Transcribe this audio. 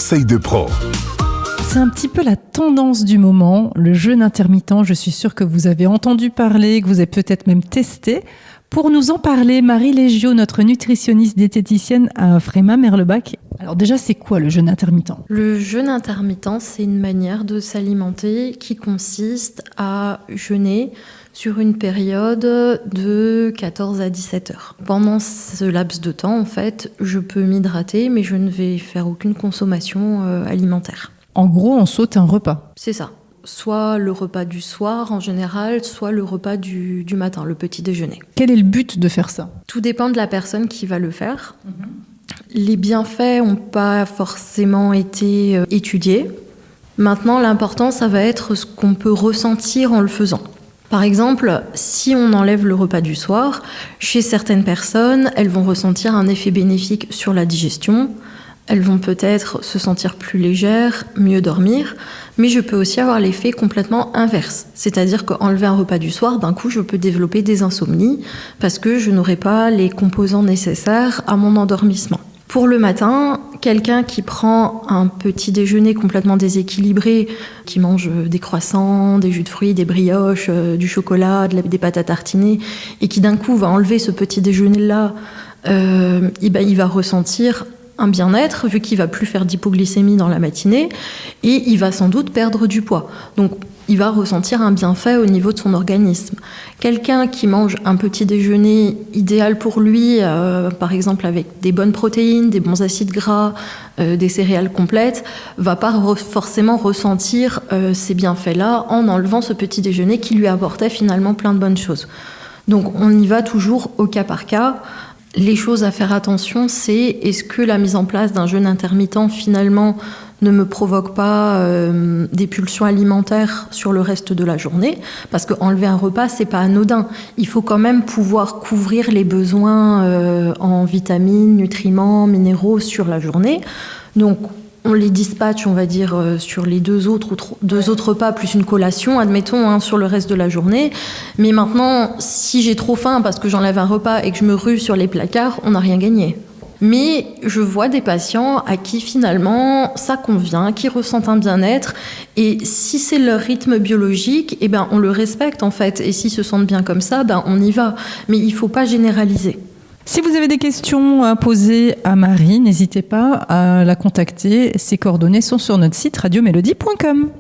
conseils de pro. C'est un petit peu la tendance du moment, le jeûne intermittent. Je suis sûre que vous avez entendu parler, que vous avez peut-être même testé. Pour nous en parler, Marie Légio, notre nutritionniste diététicienne à Frémat-Merlebach. Alors déjà, c'est quoi le jeûne intermittent ? Le jeûne intermittent, c'est une manière de s'alimenter qui consiste à jeûner sur une période de 14 à 17 heures. Pendant ce laps de temps, en fait, je peux m'hydrater, mais je ne vais faire aucune consommation alimentaire. En gros, on saute un repas. C'est ça. Soit le repas du soir en général, soit le repas du matin, le petit déjeuner. Quel est le but de faire ça ? Tout dépend de la personne qui va le faire. Les bienfaits n'ont pas forcément été étudiés. Maintenant, l'important, ça va être ce qu'on peut ressentir en le faisant. Par exemple, si on enlève le repas du soir, chez certaines personnes, elles vont ressentir un effet bénéfique sur la digestion. Elles vont peut-être se sentir plus légères, mieux dormir, mais je peux aussi avoir l'effet complètement inverse. C'est-à-dire qu'enlever un repas du soir, d'un coup, je peux développer des insomnies parce que je n'aurai pas les composants nécessaires à mon endormissement. Pour le matin, quelqu'un qui prend un petit déjeuner complètement déséquilibré, qui mange des croissants, des jus de fruits, des brioches, du chocolat, des pâtes à tartiner, et qui d'un coup va enlever ce petit déjeuner-là, il va ressentir un bien-être, vu qu'il va plus faire d'hypoglycémie dans la matinée, et il va sans doute perdre du poids. Donc, il va ressentir un bienfait au niveau de son organisme. Quelqu'un qui mange un petit déjeuner idéal pour lui, par exemple avec des bonnes protéines, des bons acides gras, des céréales complètes, va pas forcément ressentir ces bienfaits-là en enlevant ce petit déjeuner qui lui apportait finalement plein de bonnes choses. Donc, on y va toujours au cas par cas. Les choses à faire attention, c'est est-ce que la mise en place d'un jeûne intermittent finalement ne me provoque pas des pulsions alimentaires sur le reste de la journée, parce qu'enlever un repas, c'est pas anodin. Il faut quand même pouvoir couvrir les besoins en vitamines, nutriments, minéraux sur la journée. Donc, on les dispatche, on va dire, sur les deux autres repas, plus une collation, admettons, sur le reste de la journée. Mais maintenant, si j'ai trop faim parce que j'enlève un repas et que je me rue sur les placards, on n'a rien gagné. Mais je vois des patients à qui finalement ça convient, qui ressentent un bien-être. Et si c'est leur rythme biologique, on le respecte en fait. Et s'ils se sentent bien comme ça, on y va. Mais il ne faut pas généraliser. Si vous avez des questions à poser à Marie, n'hésitez pas à la contacter. Ses coordonnées sont sur notre site radiomélodie.com.